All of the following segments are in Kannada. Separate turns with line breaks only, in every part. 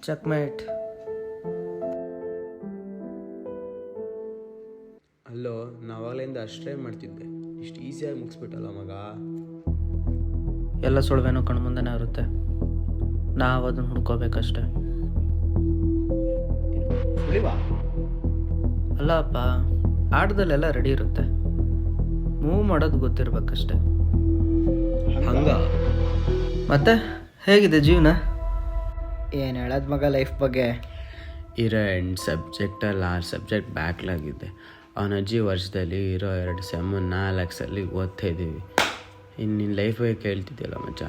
ಚೆಕ್ಮೇಟ್.
ಅಲ್ಲೋ, ನಾವಾಗಲಿಂದ ಅಷ್ಟೇ ಮಾಡ್ತಿದ್ದೆ, ಇಷ್ಟು ಈಸಿಯಾಗಿ ಮುಗಿಸ್ಬಿಟ್ಟಲ್ಲ ಮಗ.
ಎಲ್ಲ ಸುಳ್ವೇನೋ ಕಣ್ಮುಂದೆನೇ ಇರುತ್ತೆ, ನಾವು ಅದನ್ನು ಹುಡ್ಕೋಬೇಕಷ್ಟೆ. ಅಲ್ಲ ಅಪ್ಪ, ಆಟದಲ್ಲೆಲ್ಲ ರೆಡಿ ಇರುತ್ತೆ, ಮೂವ್ ಮಾಡೋದು ಗೊತ್ತಿರ್ಬೇಕಷ್ಟೆ.
ಹಂಗ
ಮತ್ತೆ ಹೇಗಿದೆ ಜೀವನ? ಏನು ಹೇಳೋದು ಮಗ ಲೈಫ್ ಬಗ್ಗೆ?
ಇರೋ 8 ಸಬ್ಜೆಕ್ಟಲ್ಲಿ 6 ಸಬ್ಜೆಕ್ಟ್ ಬ್ಯಾಕ್ಲಾಗಿದೆ. ಅವನ ಅಜ್ಜಿ ವರ್ಷದಲ್ಲಿ ಇರೋ 2 ಸೆಮ್ಮು 4 ಸಲ ಓದ್ತಾ ಇದ್ದೀವಿ. ಇನ್ನು ನಿನ್ನ ಲೈಫ್ ಬಗ್ಗೆ ಕೇಳ್ತಿದ್ಯಲ್ಲ ಮಚ್ಚ.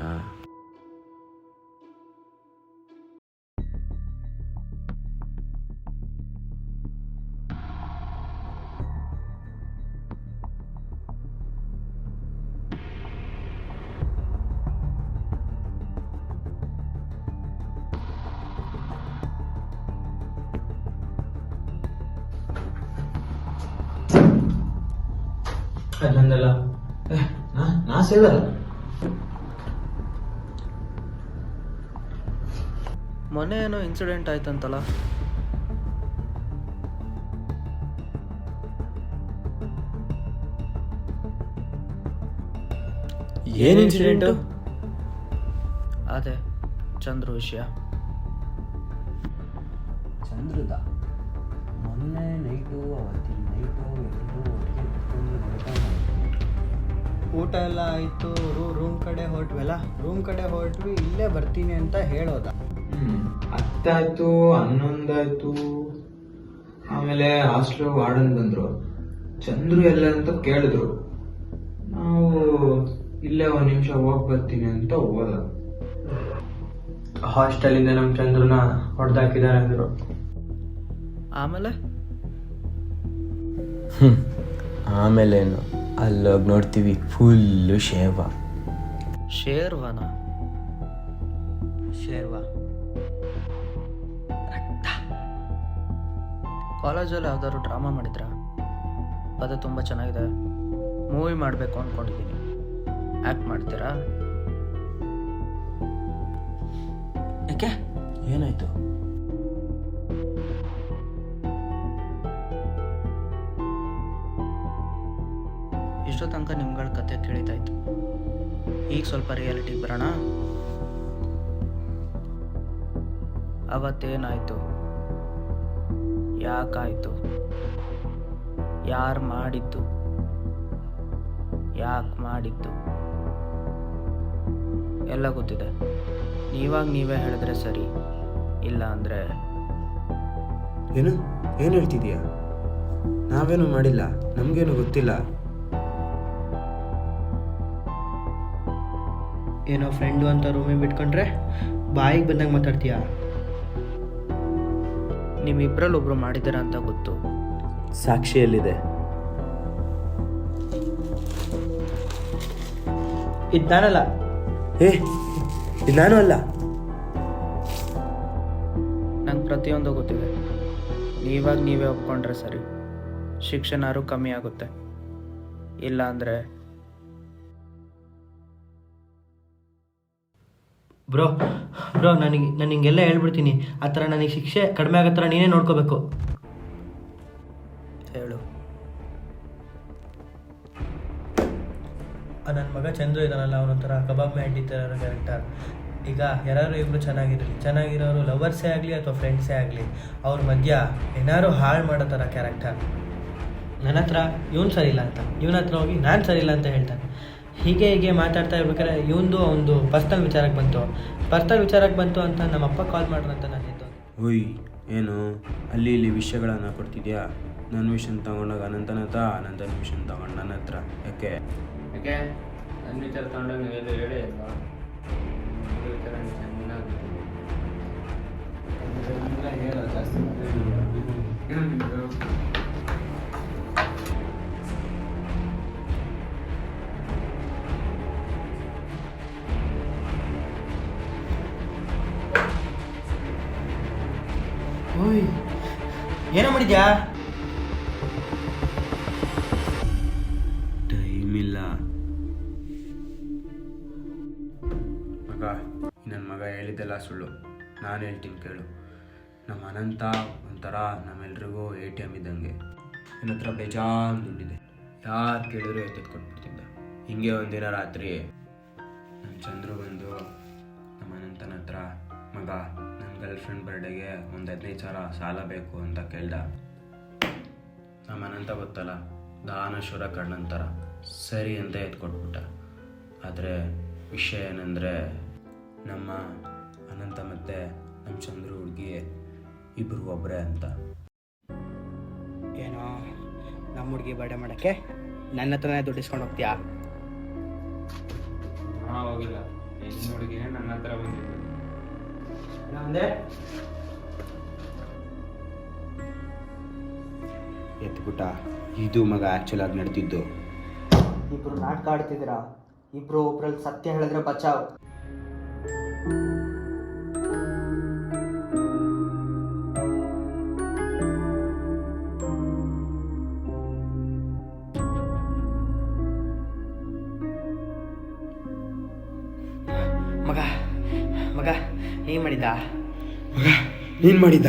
ನಂದಲ್ಲ ನಾ ಸೇದಲ್ಲ.
ಮೊನ್ನೆ ಏನೋ ಇನ್ಸಿಡೆಂಟ್ ಆಯ್ತಂತಲ್ಲ?
ಏನು ಇನ್ಸಿಡೆಂಟು?
ಅದೇ ಚಂದ್ರು ವಿಷಯ.
ಚಂದ್ರದ ಮೊನ್ನೆ ನೈಟು ಅವತ್ತಿನ ನೈಟು ಎಲ್ಲರೂ ಒಟ್ಟಿಗೆ
ಊಟ ಎಲ್ಲ ಆಯಿತು, ರೂಮ್ ಕಡೆ ಹೊರಟ್ವಲ್ಲ. ರೂಮ್ ಕಡೆ ಹೊರಟ್ವಿ, ಇಲ್ಲೇ ಬರ್ತೀನಿ ಅಂತ ಹೇಳೋದ.
10 ಆಯ್ತು, 11 ಆಯ್ತು. ಆಮೇಲೆ ಹಾಸ್ಟ್ಲು ವಾರ್ಡನ್ ಬಂದ್ರು. ಚಂದ್ರು ಎಲ್ಲ ಅಂತ ಕೇಳಿದ್ರು. ನಾವು ಇಲ್ಲೇ 1 ನಿಮಿಷ ಹೋಗಿ ಬರ್ತೀನಿ ಅಂತ ಹೋದ. ಹಾಸ್ಟೆಲಿಂದ ನಮ್ಮ ಚಂದ್ರನ ಹೊಡೆದಾಕಿದ್ದಾರೆ ಅಂದರು.
ಆಮೇಲೇನು ಅಲ್ಲೋಗಿ ನೋಡ್ತೀವಿ, ಫುಲ್ಲು ಶೇರ್ವಾ.
ಶೇರ್ವಾ ಕಾಲೇಜಲ್ಲಿ ಯಾವ್ದಾದ್ರು ಡ್ರಾಮಾ ಮಾಡಿದ್ರಾ? ಅದು ತುಂಬ ಚೆನ್ನಾಗಿದೆ, ಮೂವಿ ಮಾಡಬೇಕು ಅಂದ್ಕೊಂಡಿದ್ದೀನಿ. ಆ್ಯಕ್ಟ್ ಮಾಡ್ತೀರಾ?
ಯಾಕೆ, ಏನಾಯ್ತು?
ಇಷ್ಟೋ ತನಕ ನಿಮ್ಗಳ ಕತೆ ಕೇಳಿದಾಯ್ತು, ಈಗ ಸ್ವಲ್ಪ ರಿಯಾಲಿಟಿಗೆ ಬರೋಣ. ಅವತ್ತೇನಾಯಿತು, ಯಾಕಾಯಿತು, ಯಾರು ಮಾಡಿದ್ದು, ಯಾಕೆ ಮಾಡಿದ್ದು ಎಲ್ಲ ಗೊತ್ತಿದೆ. ನೀವೇ ಹೇಳಿದ್ರೆ ಸರಿ, ಇಲ್ಲ ಅಂದರೆ
ಏನು ಹೇಳ್ತಿದೀಯಾ? ನಾವೇನು ಮಾಡಿಲ್ಲ, ನಮಗೇನು ಗೊತ್ತಿಲ್ಲ.
ಏನೋ ಫ್ರೆಂಡು ಅಂತ ರೂಮಿಗೆ ಬಿಟ್ಕೊಂಡ್ರೆ ಬಾಯಿಗೆ ಬಂದಂಗೆ ಮಾತಾಡ್ತೀಯಾ? ನಿಮ್ಮಿಬ್ಬರಲ್ಲಿ ಒಬ್ರು ಮಾಡಿದ್ದೀರ ಅಂತ ಗೊತ್ತು.
ಸಾಕ್ಷಿಯಲ್ಲಿದೆ.
ಇದು ನಾನಲ್ಲ.
ಇದು ನಾನು ಅಲ್ಲ.
ನಂಗೆ ಪ್ರತಿಯೊಂದು ಗೊತ್ತಿದೆ. ನೀವೇ ಒಪ್ಕೊಂಡ್ರೆ ಸರಿ, ಶಿಕ್ಷೆನಾರು ಕಮ್ಮಿ ಆಗುತ್ತೆ. ಇಲ್ಲ ಅಂದರೆ
ಬ್ರೋ ನಾನು ಹಿಂಗೆಲ್ಲ ಹೇಳ್ಬಿಡ್ತೀನಿ. ಆ ಥರ ನನಗೆ ಶಿಕ್ಷೆ ಕಡಿಮೆ ಆಗೋ ಥರ ನೀನೇ ನೋಡ್ಕೋಬೇಕು.
ಹೇಳು.
ನನ್ನ ಮಗ ಚಂದ್ರು ಇದ್ದಾನಲ್ಲ, ಅವನೊಂಥರ ಕಬಾಬ್ ಮ್ಯಾಂಡಿ ಥರ ಕ್ಯಾರೆಕ್ಟರ್. ಈಗ ಯಾರು ಇಬ್ಬರು ಚೆನ್ನಾಗಿರೋರು ಲವರ್ಸೇ ಆಗಲಿ ಅಥವಾ ಫ್ರೆಂಡ್ಸೇ ಆಗಲಿ, ಅವ್ರ ಮಧ್ಯ ಏನಾದ್ರು ಹಾಳು ಮಾಡೋ ಥರ ಕ್ಯಾರೆಕ್ಟರ್. ನನ್ನ ಹತ್ರ ಇವನು ಸರಿ ಇಲ್ಲ ಅಂತ, ಇವನ ಹತ್ರ ಹೋಗಿ ನಾನು ಸರಿ ಇಲ್ಲ ಅಂತ ಹೇಳ್ತಾನೆ. ಹೀಗೆ ಮಾತಾಡ್ತಾ ಇರ್ಬೇಕಾದ್ರೆ ಒಂದು ಪರ್ಸ್ನಲ್ ವಿಚಾರಕ್ಕೆ ಬಂತು ಅಂತ ನಮ್ಮಪ್ಪ ಕಾಲ್ ಮಾಡ್ರು ಅಂತ ನಾನು ಎದ್ದು.
ಓಯ್ ಏನು ಅಲ್ಲಿ ಇಲ್ಲಿ ವಿಷಯಗಳನ್ನು ಕೊಡ್ತಿದ್ಯಾ? ನನ್ನ ವಿಷಯ ತಗೊಂಡಾಗ ಅನಂತನ ವಿಷಯ ತಗೊಂಡು ನನ್ನ ಹತ್ರ ಯಾಕೆ
ನನ್ನ ವಿಚಾರ ತಗೊಂಡಾಗ ನೀವೆಲ್ಲ ಹೇಳೇ ಇಲ್ವಾ? ನನ್ನ ವಿಚಾರ ಚೆನ್ನಾಗಿ ಹೇಳೋ ಜಾಸ್ತಿ
ಓಯ್ ಏನೋ ಮಾಡಿದ್ಯಾ?
ಟೈಮ್ ಇಲ್ಲ ಮಗ. ನನ್ನ ಮಗ ಹೇಳಿದ್ದೆಲ್ಲ ಸುಳ್ಳು. ನಾನು ಹೇಳ್ತೀನಿ ಕೇಳು. ನಮ್ಮ ಅನಂತ ಒಂಥರ ನಮ್ಮೆಲ್ರಿಗೂ ATM ಇದ್ದಂಗೆ. ನನ್ನ ಹತ್ರ ಬೇಜಾನ್ ದುಡ್ಡಿದೆ. ಯಾರು ಕೇಳಿದ್ರು ಎತ್ಕೊಟ್ಬಿಡ್ತಿದ್ದ. ಹಿಂಗೆ ಒಂದಿನ ರಾತ್ರಿ ನಮ್ಮ ಚಂದ್ರು ಬಂದು ನಮ್ಮ ಅನಂತನ ಹತ್ರ, ಮಗ ನನ್ನ ಗರ್ಲ್ಫ್ರೆಂಡ್ ಬರ್ಡೇಗೆ ಒಂದು 15,000 ಸಾಲ ಬೇಕು ಅಂತ ಕೇಳ್ದ. ನಮ್ಮ ಅನಂತ ಗೊತ್ತಲ್ಲ, ದಾನಶೂರ ಕಣ್ಣಂತರ, ಸರಿ ಅಂತ ಎತ್ಕೊಟ್ಬಿಟ್ಟ. ಆದರೆ ವಿಷಯ ಏನಂದರೆ ನಮ್ಮ ಅನಂತ ಮತ್ತು ನಮ್ಮ ಚಂದ್ರು ಹುಡುಗಿ ಇಬ್ಬರು ಒಬ್ಬರೇ ಅಂತ.
ಏನೋ ನಮ್ಮ ಹುಡುಗಿ ಬರ್ಡೇ ಮಾಡೋಕ್ಕೆ ನನ್ನ ಹತ್ರನೇ ದುಡ್ಡು ಇಸ್ಕೊಂಡು ಹೋಗ್ತೀಯಾ?
ಹೋಗಿಲ್ಲ, ಹೆಣ್ಣು ಹುಡುಗಿನೇ ನನ್ನ ಹತ್ರ ಬಂದಿದ್ದು.
ಅಂದೆ
ಎತ್ಬಿಟ್ಟ. ಇದು ಮಗ ಆ್ಯಕ್ಚುಲ್ ಆಗಿ ನಡೆದಿದ್ದು.
ಇಬ್ರು ನಾಟಕ ಆಡ್ತಿದ್ದೀರಾ. ಇಬ್ರು ಒಬ್ರಲ್ಲಿ ಸತ್ಯ ಹೇಳಿದ್ರೆ ಬಚಾವ್.
ಮಗ ಏನ್ ಮಾಡಿದ್ದ?
ನೀನು ಮಾಡಿದ್ದ?